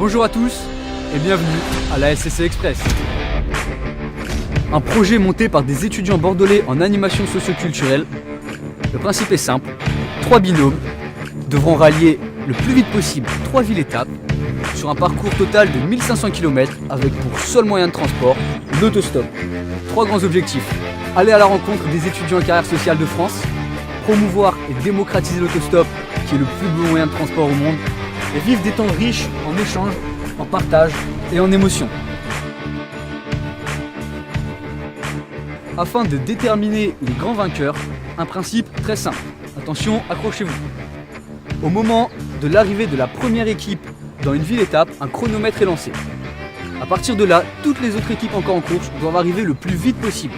Bonjour à tous et bienvenue à la SCC Express. Un projet monté par des étudiants bordelais en animation socio-culturelle. Le principe est simple, 3 binômes devront rallier le plus vite possible 3 villes-étapes sur un parcours total de 1500 km avec pour seul moyen de transport l'autostop. 3 grands objectifs: aller à la rencontre des étudiants en carrière sociale de France, promouvoir et démocratiser l'autostop qui est le plus beau moyen de transport au monde, et vivre des temps riches en échanges, en partage et en émotions. Afin de déterminer les grands vainqueurs, un principe très simple. Attention, accrochez-vous. Au moment de l'arrivée de la première équipe dans une ville-étape, un chronomètre est lancé. À partir de là, toutes les autres équipes encore en course doivent arriver le plus vite possible.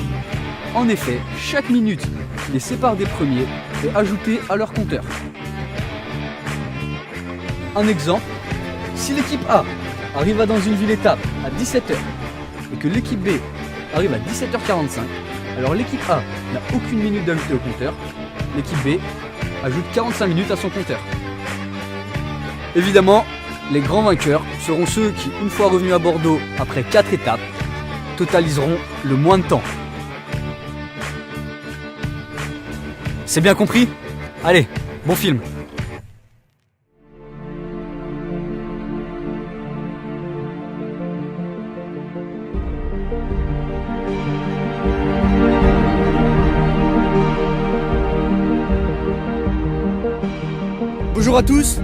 En effet, chaque minute qui les sépare des premiers est ajoutée à leur compteur. Un exemple, si l'équipe A arrive dans une ville-étape à 17h et que l'équipe B arrive à 17h45, alors l'équipe A n'a aucune minute d'ajoutée au compteur, l'équipe B ajoute 45 minutes à son compteur. Évidemment, les grands vainqueurs seront ceux qui, une fois revenus à Bordeaux après 4 étapes, totaliseront le moins de temps. C'est bien compris? Allez, bon film! Bonjour à tous,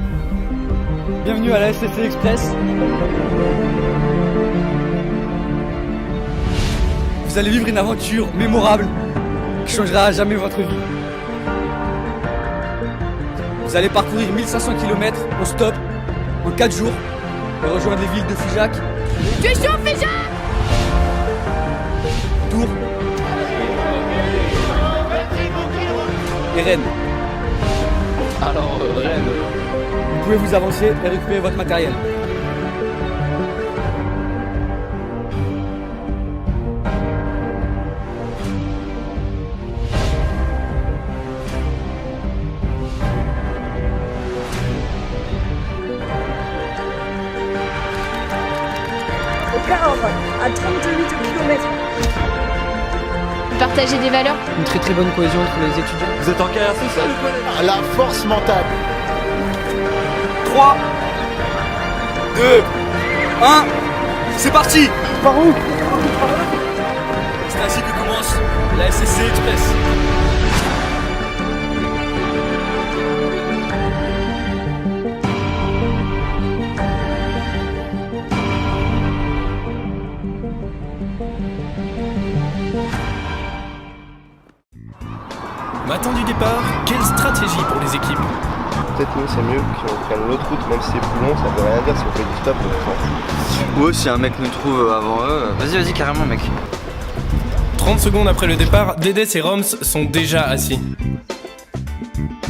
bienvenue à la SCC Express. Vous allez vivre une aventure mémorable qui changera à jamais votre vie. Vous allez parcourir 1500 km au stop en 4 jours et rejoindre les villes de Figeac, Tu es chaud, Figeac, Tours et Rennes. Alors, Rennes. Vous pouvez vous avancer et récupérer votre matériel. au Cahors, à 38 km. Partager des valeurs. Une très bonne cohésion entre les étudiants. Vous êtes en carrière sociale? La force mentale. 3, 2, 1, c'est parti! Par où? C'est ainsi que commence la SCC Express. Matin du départ, quelle stratégie pour les équipes? Peut-être nous c'est mieux qu'on prenne l'autre route, même si c'est plus long, ça veut rien dire si on fait du stop. Ou si un mec nous trouve avant eux, vas-y carrément mec. 30 secondes après le départ, Dédès et Roms sont déjà assis.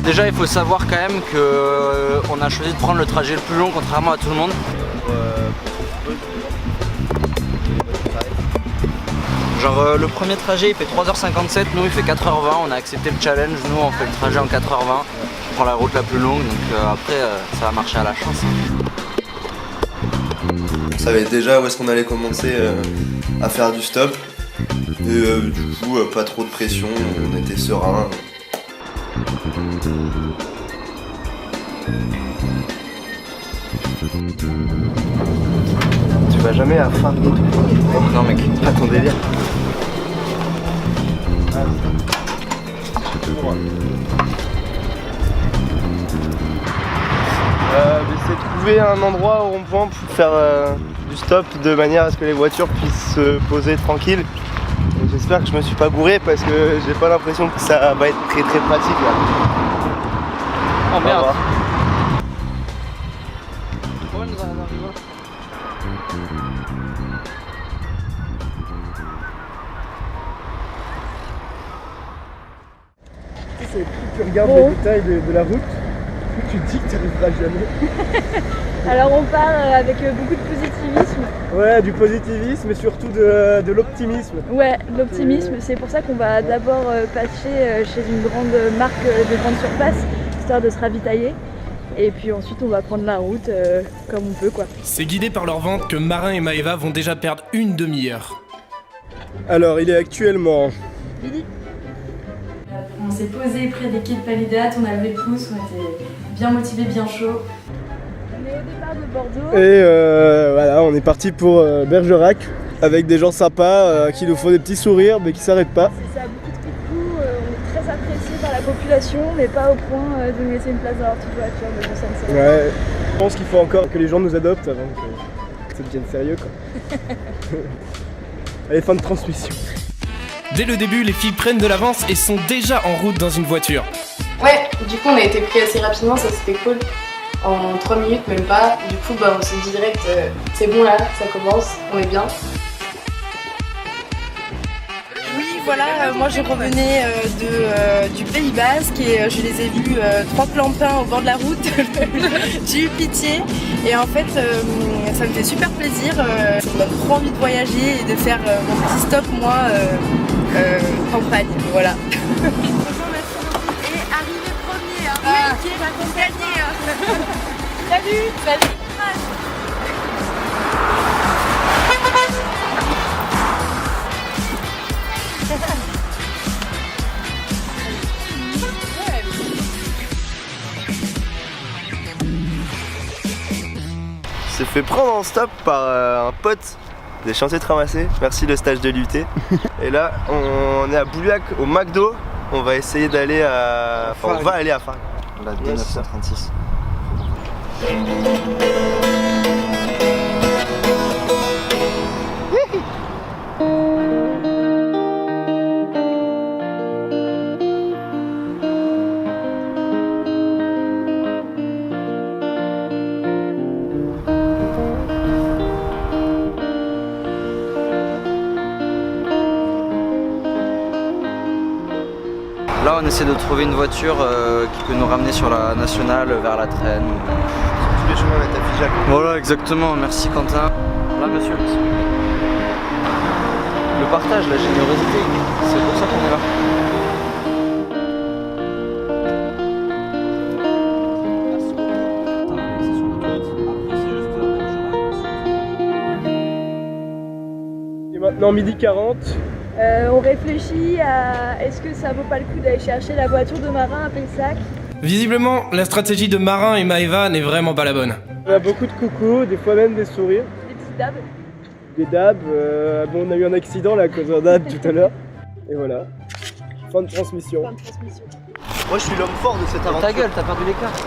Déjà il faut savoir quand même que on a choisi de prendre le trajet le plus long contrairement à tout le monde. Genre le premier trajet il fait 3h57, nous il fait 4h20, on a accepté le challenge, nous on fait le trajet en 4h20, on prend la route la plus longue, donc après ça va marcher à la chance. On savait déjà où est-ce qu'on allait commencer à faire du stop, et du coup pas trop de pression, on était serein. Tu vas jamais à fin de route. Non mec, C'est pas ton délire. J'essaie de trouver un endroit au rond-point pour faire du stop de manière à ce que les voitures puissent se poser tranquilles. Et j'espère que je me suis pas gouré parce que j'ai pas l'impression que ça va être très pratique là. oh merde. Plus tu regardes les détails de la route, plus tu te dis que tu n'arriveras jamais. Alors on part avec beaucoup de positivisme. Ouais, du positivisme et surtout de l'optimisme. Ouais, de l'optimisme. C'est pour ça qu'on va d'abord passer chez une grande marque de grande surface, histoire de se ravitailler. Et puis ensuite on va prendre la route comme on peut quoi. C'est guidé par leur ventre que Marin et Maëva vont déjà perdre une demi-heure. Alors il est actuellement... On s'est posé près des quais de Palidate, on a levé le pouce, on était bien motivés, bien chauds. On est au départ de Bordeaux. Et voilà, on est parti pour Bergerac avec des gens sympas qui nous font des petits sourires mais qui s'arrêtent pas. C'est ça, beaucoup de coucou, on est très apprécié par la population mais pas au point de nous laisser une place dans leur petite voiture, mais bon ça ne sert à rien. Ouais, je pense qu'il faut encore que les gens nous adoptent avant que ça devienne sérieux quoi. Allez, fin de transmission. Dès le début, les filles prennent de l'avance et sont déjà en route dans une voiture. Ouais, du coup on a été pris assez rapidement, ça c'était cool. En 3 minutes même pas, du coup on s'est dit direct c'est bon là, ça commence, on est bien. Oui voilà, moi je revenais du Pays Basque et je les ai vus 3 clampins au bord de la route, j'ai eu pitié et en fait ça me fait super plaisir, ça me donne trop envie de voyager et de faire mon petit stop moi campagne, voilà. Bonjour, merci beaucoup. Et arrivé premier, hein. Oui, qui va qu'on gagner. Salut, salut. s'est fait prendre en stop par un pote des chantiers de ramasser. Merci le stage de l'UT. Et là, on est à Bouliac au McDo. On va essayer d'aller à... Enfin, on va aller à Fargue. La D936. Là, on essaie de trouver une voiture qui peut nous ramener sur la nationale vers la Traîne. Tous les chemins mettent à Figeac. Voilà, exactement. Merci Quentin. Là, monsieur. Le partage, la générosité, c'est pour ça qu'on est là. Et maintenant, 12h40. On réfléchit à est-ce que ça vaut pas le coup d'aller chercher la voiture de Marin à Pessac. Visiblement, la stratégie de Marin et Maëva n'est vraiment pas la bonne. On a beaucoup de coucous, des fois même des sourires. Des petits dabs. Des dabs. Bon, on a eu un accident là à cause d'un dab tout à l'heure. Et voilà. Fin de transmission. Fin de transmission. Moi, je suis l'homme fort de cette aventure. Ta gueule, t'as perdu les cartes.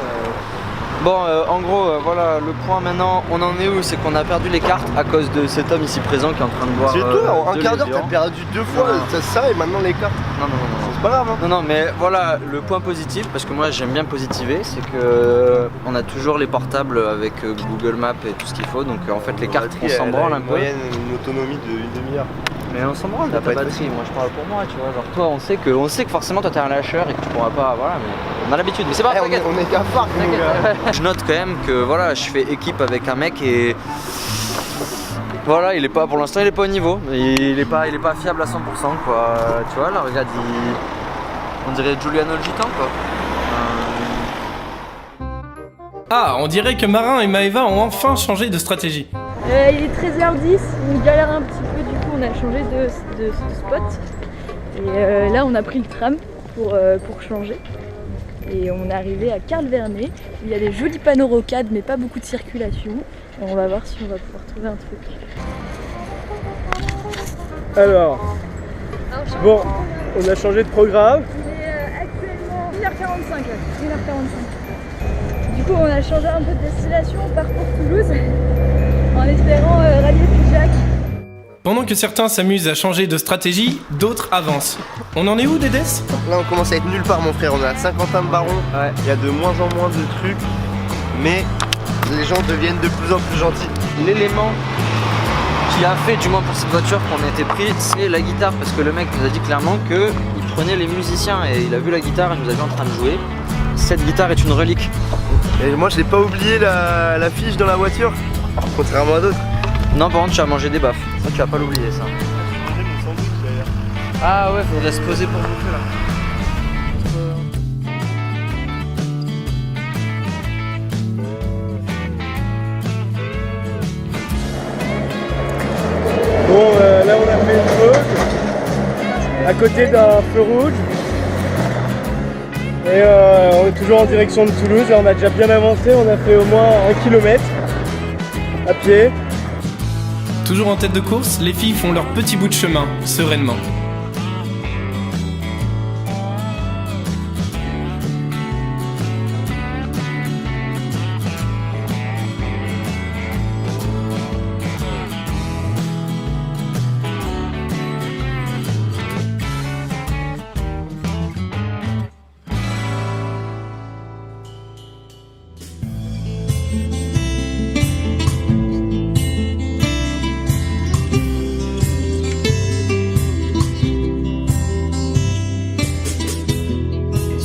Bon, en gros, voilà, le point maintenant, on en est où? C'est qu'on a perdu les cartes à cause de cet homme ici présent qui est en train de boire. C'est tout, en un quart d'heure, t'as perdu 2 fois ça et maintenant les cartes. Non. C'est pas grave, hein. Non, mais voilà, le point positif, parce que moi j'aime bien positiver, c'est que on a toujours les portables avec Google Maps et tout ce qu'il faut, donc en fait les cartes, on s'en branle un peu. Moyenne, une autonomie de 1 demi-heure. Mais on s'en branle de ta batterie, moi je parle pour moi, tu vois. Genre toi, on sait que forcément toi t'es un lâcheur et que tu pourras pas, voilà, mais on a l'habitude. Mais c'est pas, on est qu'à Fargue, Je note quand même que voilà, je fais équipe avec un mec et voilà, il est pas, pour l'instant il est pas au niveau, il est pas fiable à 100% quoi. Tu vois là, regarde, on dirait Giuliano le gitan quoi. Ah, on dirait que Marin et Maëva ont enfin changé de stratégie. Il est 13h10, on galère un petit peu, du coup on a changé de spot. Et là on a pris le tram pour changer. Et on est arrivé à Carl-Vernet, où il y a des jolis panneaux rocades mais pas beaucoup de circulation. Et on va voir si on va pouvoir trouver un truc. Alors, bon, on a changé de programme. Il est actuellement 1h45 là, 1h45. Du coup on a changé un peu de destination, on part pour Toulouse, en espérant rallier Figeac. Pendant que certains s'amusent à changer de stratégie, d'autres avancent. On en est où, Dédès? Là on commence à être nulle part mon frère, on est à Saint-Quentin-de-Baron, il y a de moins en moins de trucs, mais les gens deviennent de plus en plus gentils. L'élément qui a fait, du moins pour cette voiture qu'on a été pris, c'est la guitare, parce que le mec nous a dit clairement qu'il prenait les musiciens et il a vu la guitare, il nous a vu en train de jouer. Cette guitare est une relique. Et moi je n'ai pas oublié la fiche dans la voiture, contrairement à d'autres. Non, par contre tu as mangé des baffes, ça tu vas pas l'oublier ça. Ah ouais, faudrait se poser pour bouffer là. à côté d'un feu rouge. Et on est toujours en direction de Toulouse et on a déjà bien avancé, on a fait au moins 1 km à pied. Toujours en tête de course, les filles font leur petit bout de chemin, sereinement.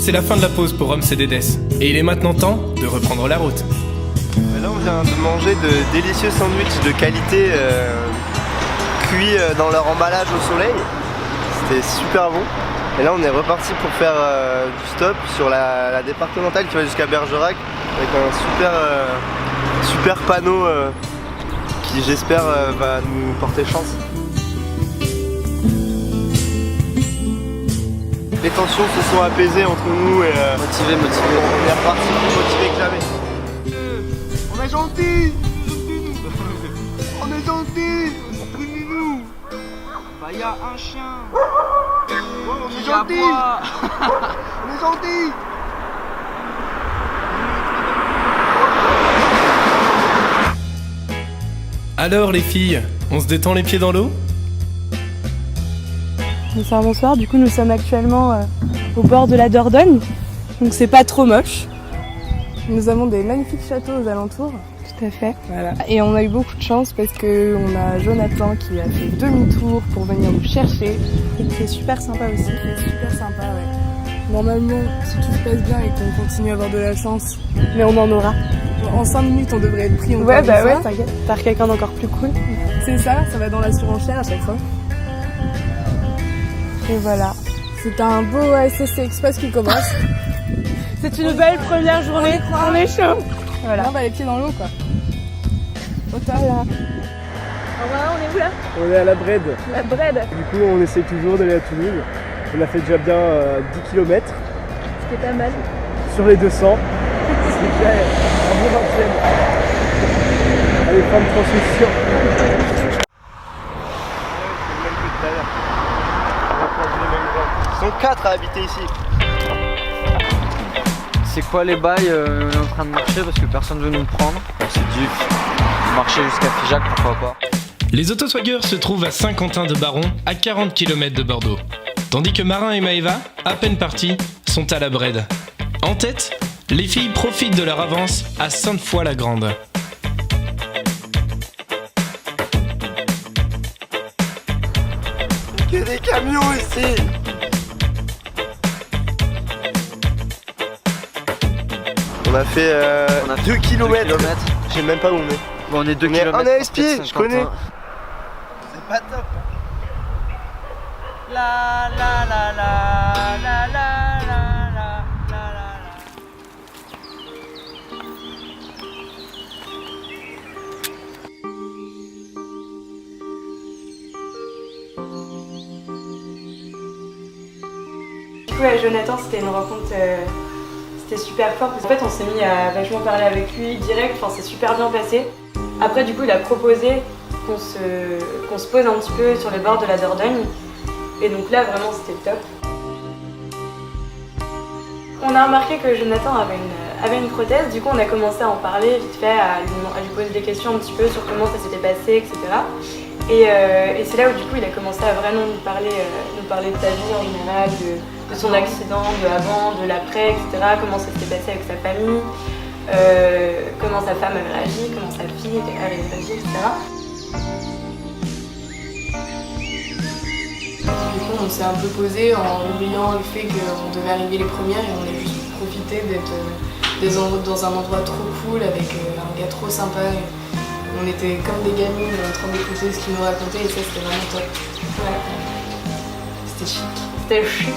C'est la fin de la pause pour Roms et Dédès. Et il est maintenant temps de reprendre la route. Là on vient de manger de délicieux sandwichs de qualité cuits dans leur emballage au soleil. C'était super bon. Et là on est reparti pour faire du stop sur la départementale qui va jusqu'à Bergerac avec un super panneau qui j'espère va nous porter chance. Les tensions se sont apaisées entre nous et Motivé. on est reparti plus motivé que jamais. On est gentils. On est gentils. Soutenez-nous. Bah y a un chien. On est gentils. On est gentils. Alors les filles, on se détend les pieds dans l'eau ? C'est un bonsoir, du coup nous sommes actuellement au bord de la Dordogne, donc c'est pas trop moche. Nous avons des magnifiques châteaux aux alentours. Tout à fait. Voilà. Et on a eu beaucoup de chance parce qu'on a Jonathan qui a fait demi-tour pour venir nous chercher. Et qui est super sympa aussi. C'est super sympa, ouais. Normalement, si tout se passe bien et qu'on continue à avoir de la chance, mais on en aura. En 5 minutes on devrait être pris. Ouais, bah ouais, t'inquiète. Par quelqu'un d'encore plus cool. C'est ça va dans la surenchère à chaque fois. Et voilà, c'est un beau SSC Express qui commence. C'est une belle première journée, on est chaud. Voilà, on va les pieds dans l'eau quoi. Autant là. On est où là? On est à la Brède. La Brède. Du coup on essaie toujours d'aller à Toulouse. On a fait déjà bien 10 km. C'était pas mal. Sur les 200. C'est déjà un bon 20e. Allez, fin de transmission. Ils sont 4 à habiter ici. C'est quoi les bails? On est en train de marcher parce que personne veut nous prendre. On s'est dit, marcher jusqu'à Figeac, pourquoi pas. Les Autoswaggers se trouvent à Saint-Quentin-de-Baron, à 40 km de Bordeaux. Tandis que Marin et Maëva, à peine partis, sont à la Brède. En tête, les filles profitent de leur avance à Sainte-Foy-la-Grande. Il y a des camions ici. On a fait 2 km. Je sais même pas où on est. Bon, on est 2 km. On est à Espier, je connais. C'est pas top. La la la la la la la la la. Du coup, avec Jonathan, c'était une rencontre, c'était super fort. En fait, on s'est mis à vachement parler avec lui direct, enfin, c'est super bien passé. Après, du coup, il a proposé qu'on se pose un petit peu sur les bords de la Dordogne. Et donc là, vraiment, c'était top. On a remarqué que Jonathan avait une prothèse, du coup, on a commencé à en parler vite fait, à lui poser des questions un petit peu sur comment ça s'était passé, etc. Et c'est là où du coup il a commencé à vraiment nous parler de sa vie en général, de son accident, de avant, de l'après, etc. Comment ça s'était passé avec sa famille, comment sa femme avait réagi, comment sa fille avait réagi, etc. Du coup on s'est un peu posé en oubliant le fait qu'on devait arriver les premières et on a juste profité d'être dans un endroit trop cool avec un gars trop sympa. On était comme des gamines en train d'écouter ce qu'il nous racontait et ça c'était vraiment top. Ouais. C'était chic. C'était chic.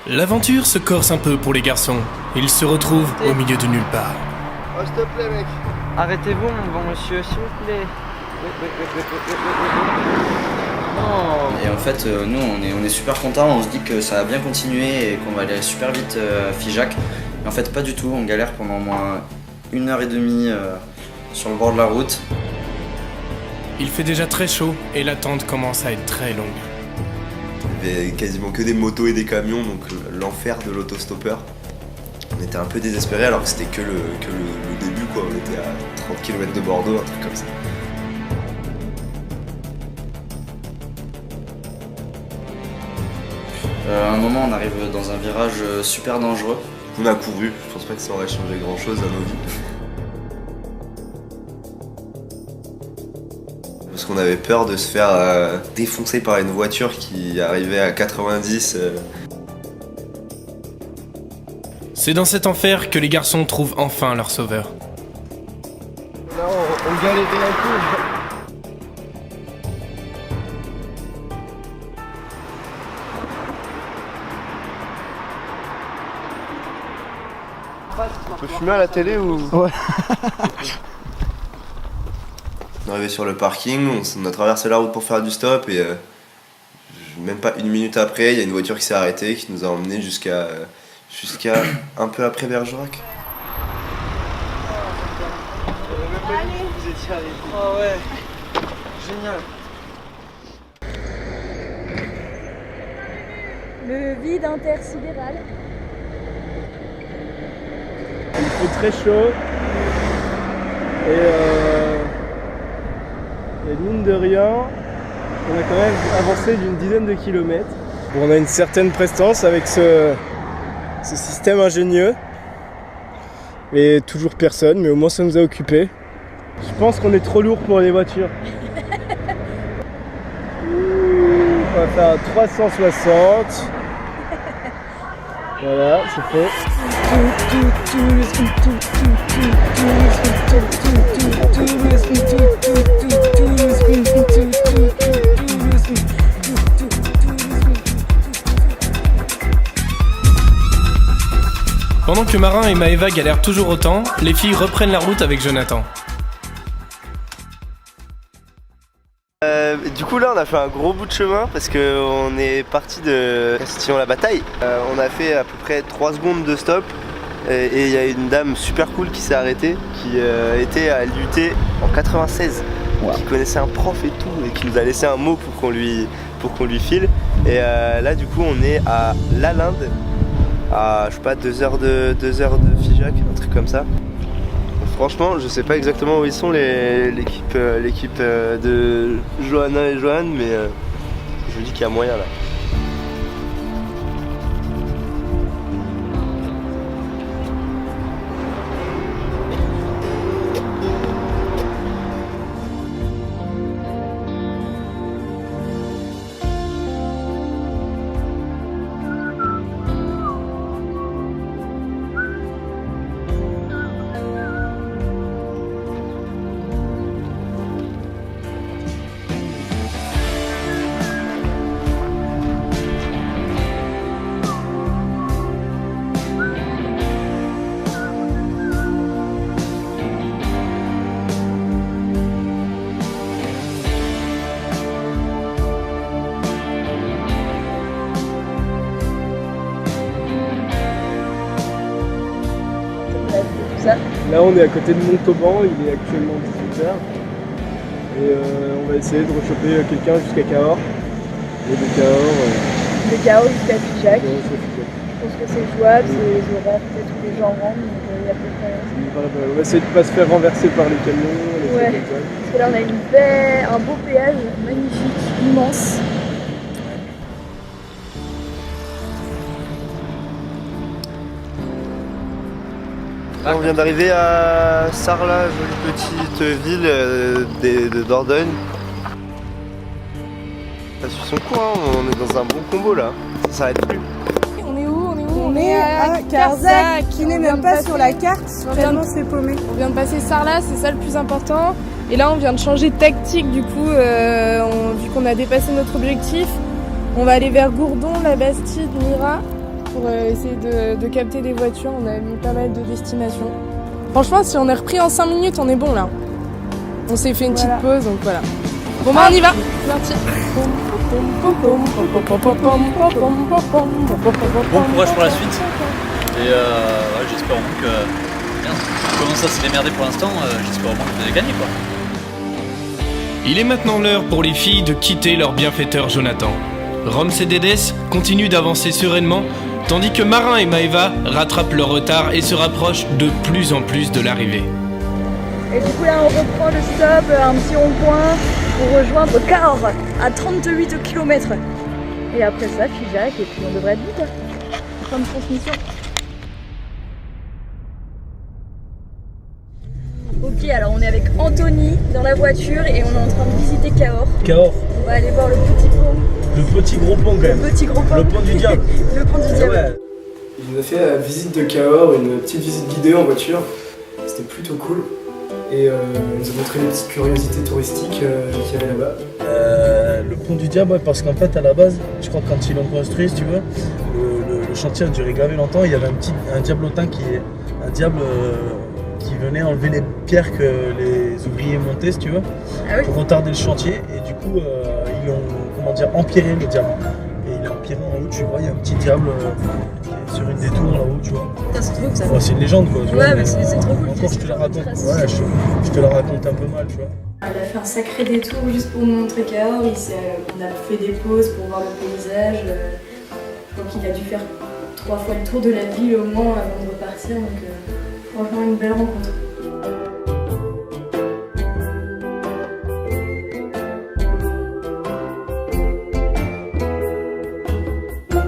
L'aventure se corse un peu pour les garçons. Ils se retrouvent au milieu de nulle part. Oh, s'il te plaît, mec. Arrêtez-vous, mon bon monsieur, s'il vous plaît. Et en fait, nous, on est super contents, on se dit que ça va bien continuer et qu'on va aller super vite à Figeac. Et en fait, pas du tout, on galère pendant au moins 1h30 sur le bord de la route. Il fait déjà très chaud et l'attente commence à être très longue. Il y avait quasiment que des motos et des camions, donc l'enfer de l'autostoppeur. On était un peu désespérés alors que c'était que le début, quoi. On était à 30 km de Bordeaux, un truc comme ça. À un moment, on arrive dans un virage super dangereux. On a couru, je pense pas que ça aurait changé grand chose à nos vies. Parce qu'on avait peur de se faire défoncer par une voiture qui arrivait à 90. C'est dans cet enfer que les garçons trouvent enfin leur sauveur. Là, on galérait un peu. On peut fumer à la télé ou... Ouais. On est arrivé sur le parking, on a traversé la route pour faire du stop et même pas une minute après, il y a une voiture qui s'est arrêtée, qui nous a emmenés jusqu'à un peu après Bergerac. Vous étiez arrivés. Oh ouais, génial. Le vide intersidéral. Il fait très chaud et mine de rien, on a quand même avancé d'une dizaine de kilomètres. Bon, on a une certaine prestance avec ce système ingénieux, et toujours personne, mais au moins ça nous a occupés. Je pense qu'on est trop lourd pour les voitures. On va faire 360. Voilà, c'est fait. Pendant que Marin et Maëva galèrent toujours autant, les filles reprennent la route avec Jonathan. Du coup là on a fait un gros bout de chemin parce qu'on est parti de Castillon-la-Bataille. On a fait à peu près 3 secondes de stop et il y a une dame super cool qui s'est arrêtée, qui était à l'UT en 96, qui connaissait un prof et tout et qui nous a laissé un mot pour qu'on lui file. Et là du coup on est à Lalinde, à je sais pas 2 heures de Figeac, un truc comme ça. Franchement, je sais pas exactement où ils sont l'équipe de Johanna et Johan, mais je me dis qu'il y a moyen là. Là on est à côté de Montauban, il est actuellement 18h et on va essayer de rechoper quelqu'un jusqu'à Cahors. Et de Cahors jusqu'à Figeac. Je pense que c'est jouable, c'est les horaires peut-être où les gens rentrent, donc il y a peu près. On va essayer de ne pas se faire renverser par les camions. Ouais, parce que là on a un beau péage magnifique, immense. On vient d'arriver à Sarlat, jolie petite ville de Dordogne. Ça suit son cours, hein. On est dans un bon combo là, ça s'arrête plus. On est où On est à Carzac, qui n'est même pas sur la carte, tellement c'est paumé. On vient de passer Sarlat, c'est ça le plus important. Et là on vient de changer de tactique du coup, vu qu'on a dépassé notre objectif. On va aller vers Gourdon, la Bastide, Mira. pour essayer de capter des voitures. On a mis pas mal de destinations. Franchement, si on est repris en 5 minutes, on est bon là. On s'est fait une petite pause, donc voilà. Bon bah on y va, c'est parti. Bon courage pour la suite. Et j'espère au moins que... Bien, comment ça s'est démerdé pour l'instant, j'espère au moins que vous allez gagner quoi. Il est maintenant l'heure pour les filles de quitter leur bienfaiteur Jonathan. Roms et Dédès continuent d'avancer sereinement, tandis que Marin et Maëva rattrapent leur retard et se rapprochent de plus en plus de l'arrivée. Et du coup là on reprend le stop, un petit rond-point pour rejoindre Cahors à 38 km. Et après ça, Figeac et puis on devrait être vite quoi. Fin de transmission. Ok, alors on est avec Anthony dans la voiture et on est en train de visiter Cahors. Cahors. On va aller voir le petit pont. Le petit gros pont quand même. Le petit gros pont. Le pont du diable. Le pont du diable. Ouais. Il nous a fait la visite de Cahors, une petite visite guidée en voiture. C'était plutôt cool. Et il nous a montré les petites curiosités touristiques qu'il y avait là-bas. Le pont du diable, ouais, parce qu'en fait à la base, je crois que quand ils l'ont construit, si tu veux, le chantier a duré gravé longtemps. Il y avait un diablotin un diable qui venait enlever les pierres que les ouvriers montaient, si tu veux, pour retarder le chantier. Et du coup, ils ont, empiré le diable. Et il est empiré en haut, tu vois, il y a un petit diable qui est sur une des tours là-haut, tu vois. C'est trop que ça. Ouais, c'est une légende quoi. Tu vois, mais c'est trop cool. Encore, je te la raconte. Ouais, je te la raconte un peu mal, tu vois. Il a fait un sacré détour juste pour nous montrer Cahors. On a fait des pauses pour voir le paysage. Je crois qu'il a dû faire 3 fois le tour de la ville au moins avant de repartir. Donc franchement une belle rencontre.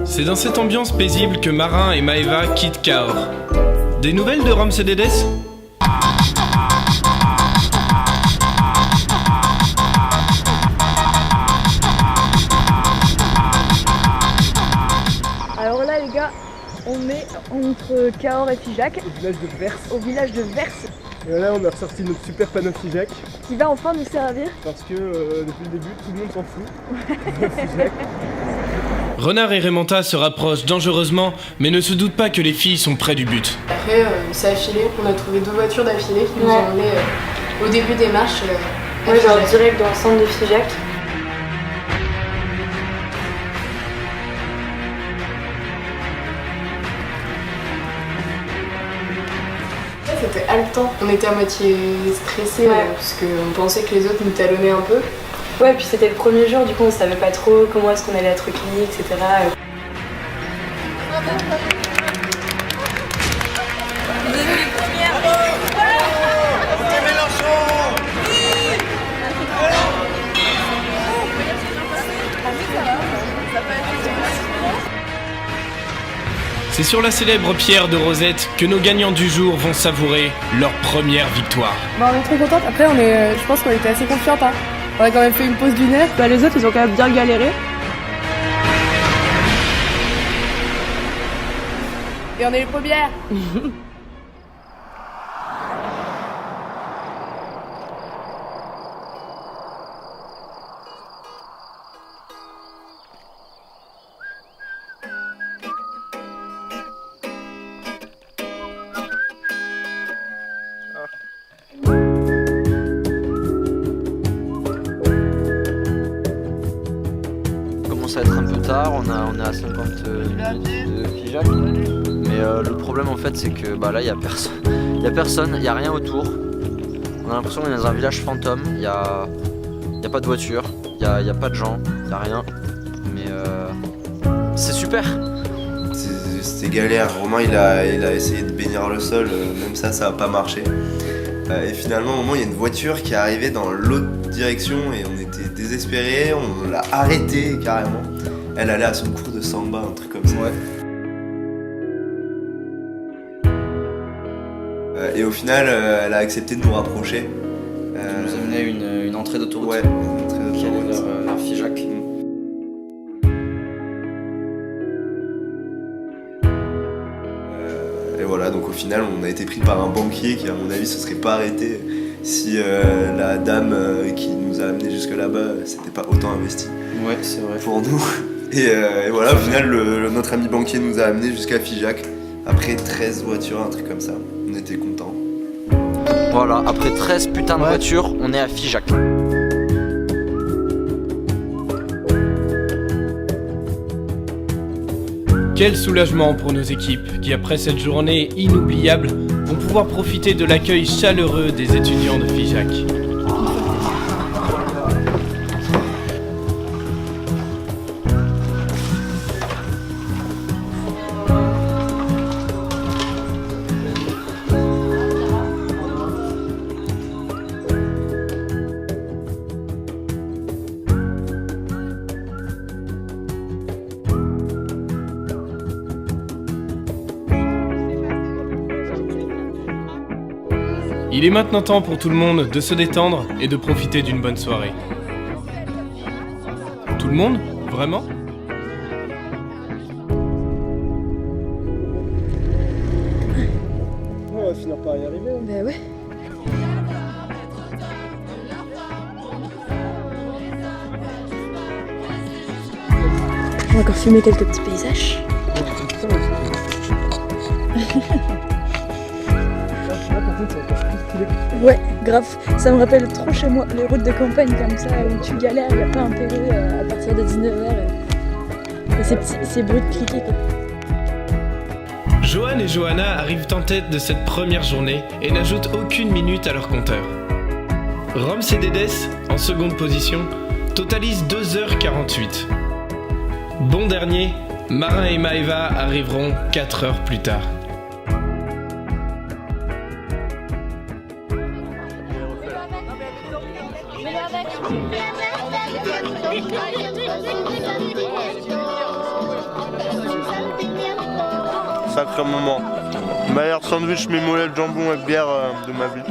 C'est dans cette ambiance paisible que Marin et Maëva quittent Cahors. Des nouvelles de Roms et Dédès ? Alors là les gars, on est entre Cahors et Figeac. Au village de Vers. Au village de Vers. Et là on a ressorti notre super panneau Figeac. Qui va enfin nous servir. Parce que depuis le début tout le monde s'en fout. Figeac. Renard et Raymanta se rapprochent dangereusement, mais ne se doutent pas que les filles sont près du but. Après, ça a filé. On a trouvé 2 voitures d'affilée qui nous ont emmenés au début des marches. Ouais, genre direct dans le centre de Figeac. C'était haletant. On était à moitié stressés parce qu'on pensait que les autres nous talonnaient un peu. Ouais, puis c'était le premier jour, du coup on savait pas trop comment est-ce qu'on allait être recueillis, etc. C'est sur la célèbre pierre de Rosette que nos gagnants du jour vont savourer leur première victoire. Bah, on est trop contente. Après, je pense qu'on était assez confiante. Hein. On a quand même fait une pause d'1 heure. Bah, les autres ils ont quand même bien galéré. Et on est les premières. Ça va être un peu tard, on est à 50 de Figeac. Mais le problème en fait c'est que là il y a personne, il y a rien autour. On a l'impression qu'on est dans un village fantôme, il y a pas de voiture, il y a pas de gens, il y a rien. Mais c'est super. C'était galère, Romain il a essayé de bénir le sol, même ça a pas marché. Et finalement au moment il y a une voiture qui est arrivée dans l'autre direction et on était désespérés, on l'a arrêtée carrément. Elle allait à son cours de samba, un truc comme ça. Et au final elle a accepté de nous rapprocher. Elle nous a mené une entrée d'autoroute. Ouais, une entrée d'autoroute vers Figeac. Et voilà, donc au final on a été pris par un banquier qui à mon avis se serait pas arrêté si la dame qui nous a amenés jusque là-bas s'était pas autant investie. Ouais, c'est vrai. Pour nous. Et voilà, au final, notre ami banquier nous a amenés jusqu'à Figeac. Après 13 voitures, un truc comme ça. On était contents. Voilà, après 13 putains de voitures, on est à Figeac. Quel soulagement pour nos équipes qui, après cette journée inoubliable, vont pouvoir profiter de l'accueil chaleureux des étudiants de Figeac. Il est maintenant temps pour tout le monde de se détendre et de profiter d'une bonne soirée. Tout le monde ? Vraiment ? On va finir par y arriver. Bah ouais. On va encore filmer quelques petits paysages. Ouais, grave. Ça me rappelle trop chez moi les routes de campagne comme ça où tu galères, il n'y a pas un PV à partir de 19h. Et ces bruits de cliquer quoi. Johan et Johanna arrivent en tête de cette première journée et n'ajoutent aucune minute à leur compteur. Roms et Dédès, en seconde position, totalisent 2h48. Bon dernier, Marin et Maëva arriveront 4 heures plus tard. Sacré moment. Meilleur sandwich mimolé de jambon avec bière de ma vie.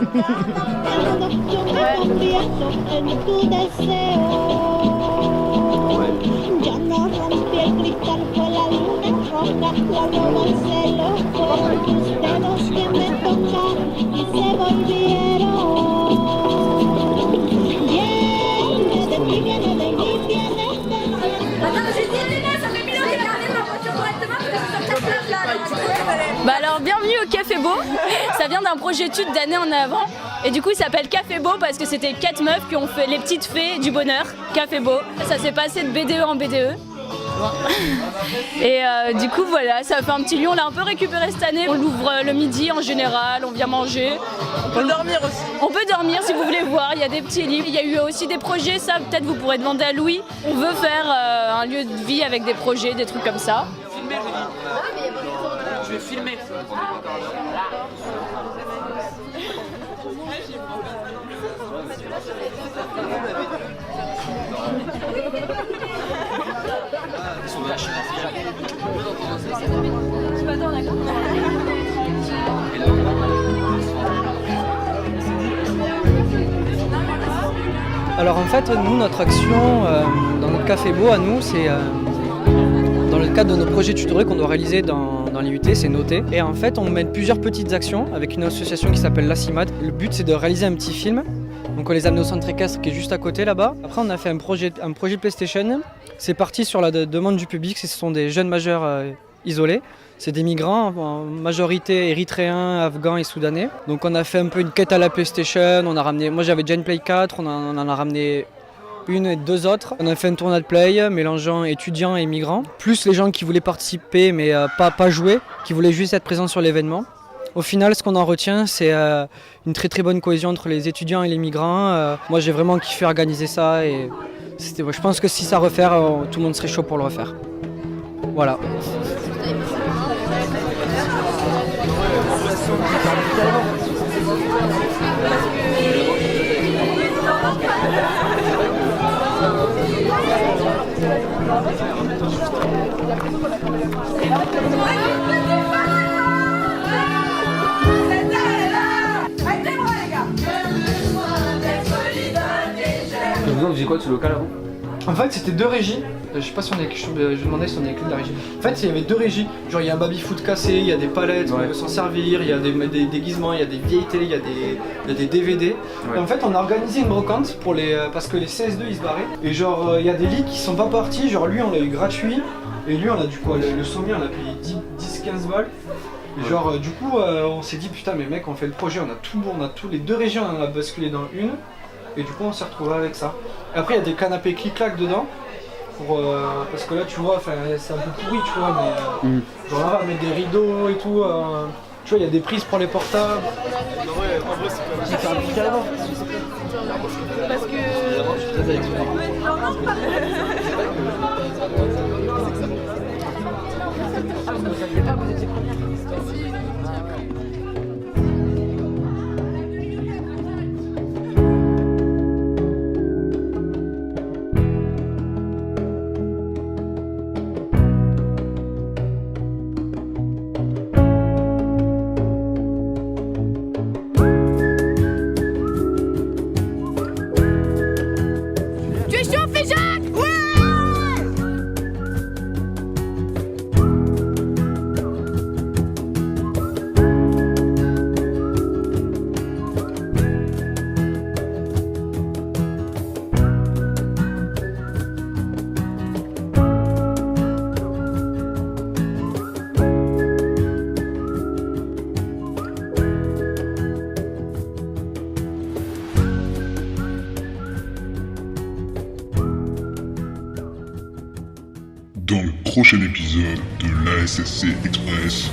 Bah alors bienvenue au Café Beau, ça vient d'un projet étude d'année en avant et du coup il s'appelle Café Beau parce que c'était 4 meufs qui ont fait les petites fées du bonheur, Café Beau. Ça s'est passé de BDE en BDE. Et du coup voilà, ça fait un petit lieu, on l'a un peu récupéré cette année, on l'ouvre le midi en général, on vient manger. On peut dormir aussi. On peut dormir si vous voulez voir, il y a des petits livres, il y a eu aussi des projets, ça peut-être vous pourrez demander à Louis. On veut faire un lieu de vie avec des projets, des trucs comme ça. Je vais filmer. Alors en fait, nous, notre action dans notre Café Beau à nous, c'est dans le cadre de nos projets tutoriels qu'on doit réaliser dans les UT, c'est noté. Et en fait, on mène plusieurs petites actions avec une association qui s'appelle la CIMAD. Le but, c'est de réaliser un petit film. Donc on les a amenés au centre équestre qui est juste à côté là-bas. Après, on a fait un projet PlayStation. C'est parti sur la demande du public. Ce sont des jeunes majeurs isolés. C'est des migrants, en majorité érythréens, afghans et soudanais. Donc on a fait un peu une quête à la PlayStation. On a ramené, moi j'avais déjà une Play 4, on en a ramené une et deux autres. On a fait un tournoi de play mélangeant étudiants et migrants, plus les gens qui voulaient participer mais pas jouer, qui voulaient juste être présents sur l'événement. Au final, ce qu'on en retient, c'est une très très bonne cohésion entre les étudiants et les migrants. Moi j'ai vraiment kiffé organiser ça et je pense que si ça refaire, tout le monde serait chaud pour le refaire. Voilà. Vous faisiez quoi de ce local avant ? En fait, c'était 2 régies. Je sais pas si on est. Je demandais si on est clé de la régie. En fait, il y avait 2 régies. Genre, il y a un baby-foot cassé, il y a des palettes, on peut s'en servir, il y a des déguisements, il y a des vieilles télé, il y a des DVD. Et en fait, on a organisé une brocante pour parce que les CS2 ils se barraient. Et genre, il y a des lits qui sont pas partis. Genre, lui, on l'a eu gratuit. Et lui, on a du quoi le sommier, on a payé 10-15 balles. Et genre, du coup, on s'est dit, putain, mais mec, on fait le projet, on a tous les 2 régions, on en a basculé dans une. Et du coup, on s'est retrouvé avec ça. Et après, il y a des canapés clic-clac dedans. Parce que là, tu vois, c'est un peu pourri, tu vois, mais genre là, on va mettre des rideaux et tout. Tu vois, il y a des prises pour les portables. En vrai, c'est pas mal. Carrément. Parce que. Dans le prochain épisode de l'ASSC Express,